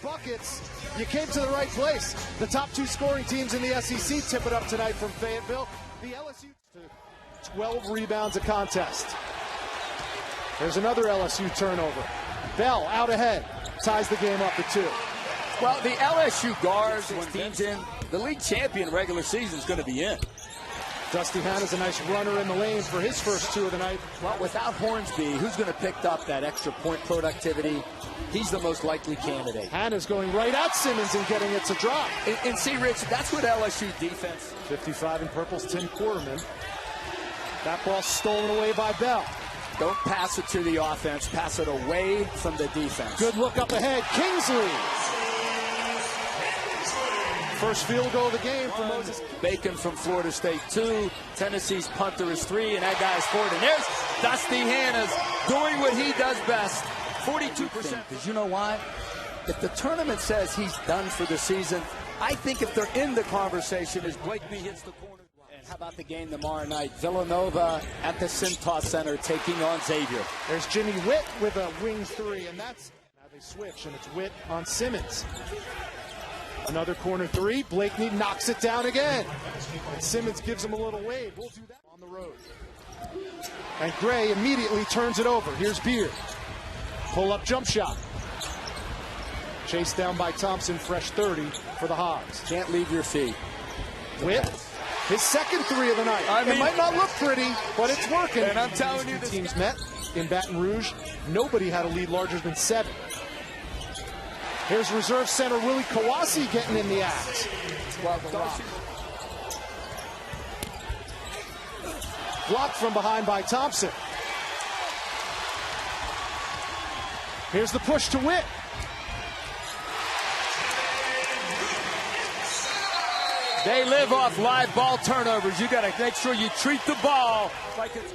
buckets, you came to the right place. The top two scoring teams in the SEC tip it up tonight from Fayetteville. The LSU 12 rebounds a contest. There's another LSU turnover. Bell out ahead, ties the game up at 2. Well, the LSU guards, when teams in, the league champion regular season is going to be in. Dusty Hannah's a nice runner in the lane for his first 2 of the night. Well, without Hornsby, who's going to pick up that extra point productivity? He's the most likely candidate. Hannah's going right at Simmons and getting it to drop. And see, Rich, that's what LSU defense. 55 in purple's Tim Quarterman. That ball stolen away by Bell. Don't pass it to the offense. Pass it away from the defense. Good look up ahead. Kingsley. First field goal of the game for Moses. Bacon from Florida State, 2. Tennessee's punter is 3, and that guy's 4. And there's Dusty Hannah's doing what he does best. 42%. Because you know why? If the tournament says he's done for the season, I think if they're in the conversation as Blakeney hits the corner. And how about the game tomorrow night? Villanova at the Cintas Center taking on Xavier. There's Jimmy Witt with a wing 3, and that's now they switch, and it's Witt on Simmons. Another corner 3. Blakeney knocks it down again. And Simmons gives him a little wave. We'll do that on the road. And Gray immediately turns it over. Here's Beard. Pull-up jump shot. Chased down by Thompson, fresh 30 for the Hogs. Can't leave your feet. Witt, his second 3 of the night. It might not look pretty, but it's working. And I'm telling you, the teams met in Baton Rouge. Nobody had a lead larger than 7. Here's reserve center Willie Kawasi getting in the act. Well, blocked from behind by Thompson. Here's the push to Witt. They live off live ball turnovers. You got to make sure you treat the ball like it's...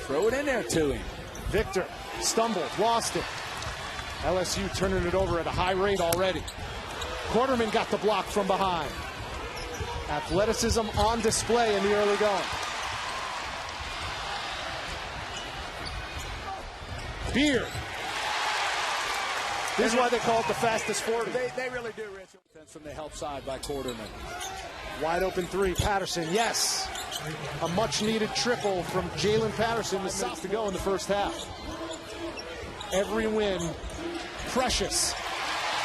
Throw it in there to him. Victor stumbled, lost it. LSU turning it over at a high rate already. Quarterman got the block from behind. Athleticism on display in the early going. Beard. This is why they call it the fastest 40. They really do, Rich. From the help side by Quarterman. Wide open 3. Patterson, yes. A much-needed triple from Jalen Patterson with 6 to go in the first half. Every win precious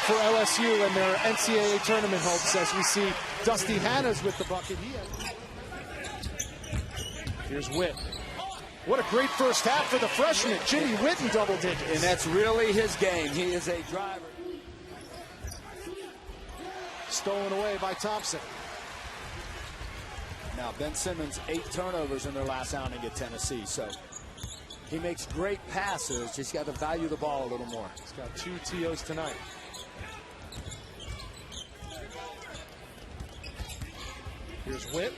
for LSU and their NCAA tournament hopes as we see Dusty Hannah's with the bucket. Here's Witt. What a great first half for the freshman, Jimmy Witt in double digits. And that's really his game. He is a driver. Stolen away by Thompson. Now, Ben Simmons, 8 turnovers in their last outing at Tennessee, so he makes great passes. Just got to value the ball a little more. He's got 2 TOs tonight. Here's Witt.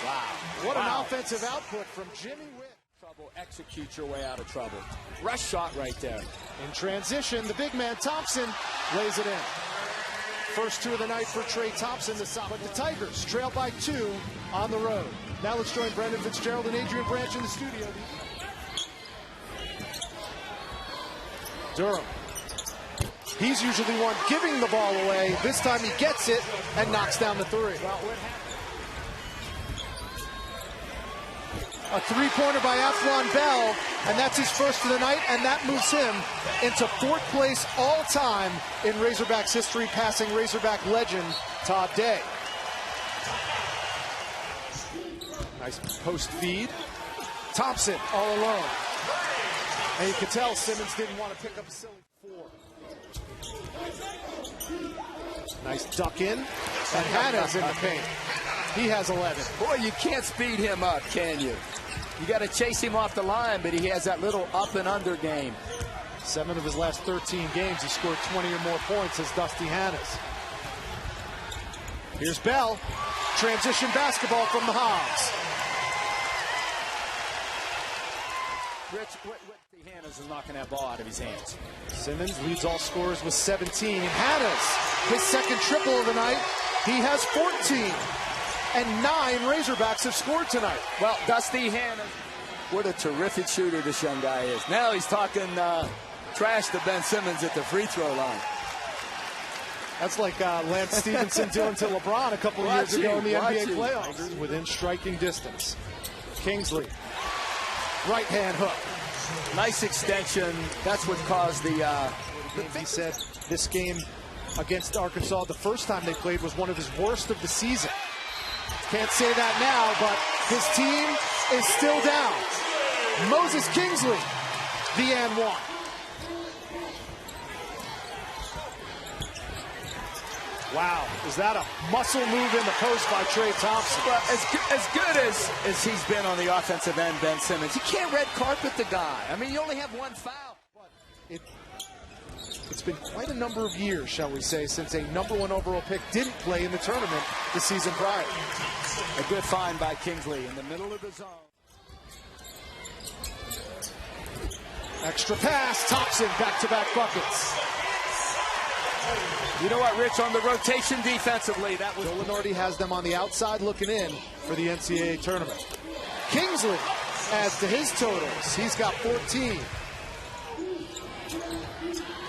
Wow. What an offensive output from Jimmy Witt. Trouble, execute your way out of trouble. Rush shot right there. In transition, the big man Thompson lays it in. First 2 of the night for Trey Thompson. But the Tigers trail by 2 on the road. Now let's join Brendan Fitzgerald and Adrian Branch in the studio. Durham. He's usually one giving the ball away. This time he gets it and knocks down the 3. A 3-pointer by Aflon Bell, and that's his first of the night, and that moves him into 4th place all-time in Razorbacks history, passing Razorback legend Todd Day. Nice post feed. Thompson all alone. And you can tell Simmons didn't want to pick up a silly 4. Nice duck in, and Hannah's in the paint. He has 11. Boy, you can't speed him up, can you? You got to chase him off the line, but he has that little up and under game. 7 of his last 13 games, he scored 20 or more points as Dusty Hannah's. Here's Bell. Transition basketball from the Hogs. Rich, Hannah's is knocking that ball out of his hands. Simmons leads all scorers with 17. Hannah's his second triple of the night. He has 14. And 9 Razorbacks have scored tonight. Well, Dusty Hannah, what a terrific shooter this young guy is. Now he's talking trash to Ben Simmons at the free throw line. That's like Lance Stevenson doing to LeBron a couple of years ago in the NBA playoffs. Within striking distance. Kingsley, right hand hook. Nice extension. That's what caused the He said this game against Arkansas, the first time they played, was one of his worst of the season. Can't say that now, but his team is still down. Moses Kingsley, the and one. Wow, is that a muscle move in the post by Trey Thompson? Well, as good as he's been on the offensive end, Ben Simmons, you can't red carpet the guy. I mean, you only have one foul. It's been quite a number of years, shall we say, since a #1 overall pick didn't play in the tournament the season prior. A good find by Kingsley in the middle of the zone. Extra pass, Thompson, back-to-back buckets. You know what, Rich, on the rotation defensively, that was... Joe Lenardi has them on the outside looking in for the NCAA tournament. Kingsley adds to his totals. He's got 14.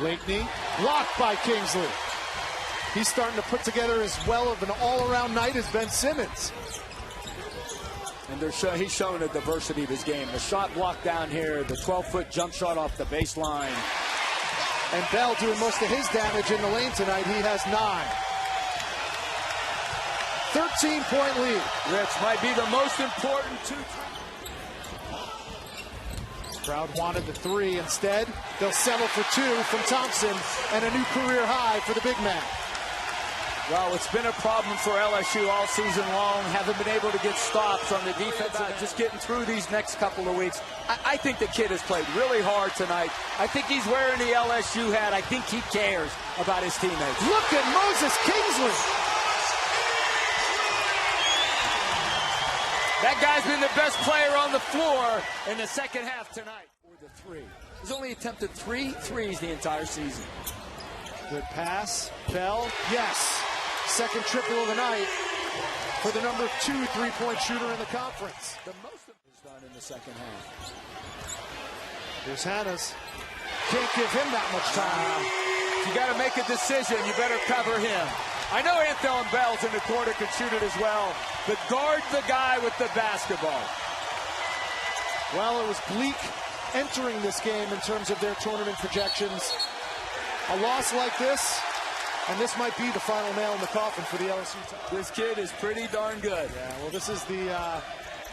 Blakeney, blocked by Kingsley. He's starting to put together as well of an all-around night as Ben Simmons. And he's showing the diversity of his game. The shot block down here, the 12-foot jump shot off the baseline. And Bell doing most of his damage in the lane tonight. He has 9. 13-point lead. Rich, might be the most important 2. Crowd wanted the 3. Instead, they'll settle for 2 from Thompson and a new career high for the big man. Well, it's been a problem for LSU all season long. Haven't been able to get stops on the defense. Just getting through these next couple of weeks. I think the kid has played really hard tonight. I think he's wearing the LSU hat. I think he cares about his teammates. Look at Moses Kingsley. That guy's been the best player on the floor in the second half tonight. Or the 3. He's only attempted 3 threes the entire season. Good pass. Bell, yes. Second triple of the night for the #2 3-point shooter in the conference. The most of it is done in the second half. Here's Hannes. Can't give him that much time. If you got to make a decision, you better cover him. I know Anthony Bell's in the corner can shoot it as well, but guard the guy with the basketball. Well, it was bleak entering this game in terms of their tournament projections. A loss like this, and this might be the final nail in the coffin for the LSU team. This kid is pretty darn good. Yeah, well, this is the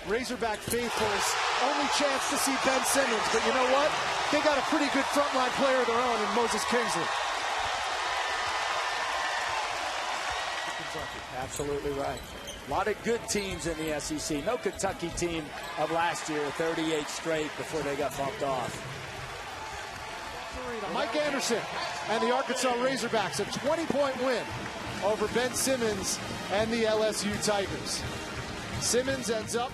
Razorback faithful's only chance to see Ben Simmons. But you know what? They got a pretty good frontline player of their own in Moses Kingsley. Absolutely right. A lot of good teams in the SEC. No Kentucky team of last year, 38 straight before they got bumped off. Mike Anderson and the Arkansas Razorbacks, a 20-point win over Ben Simmons and the LSU Tigers. Simmons ends up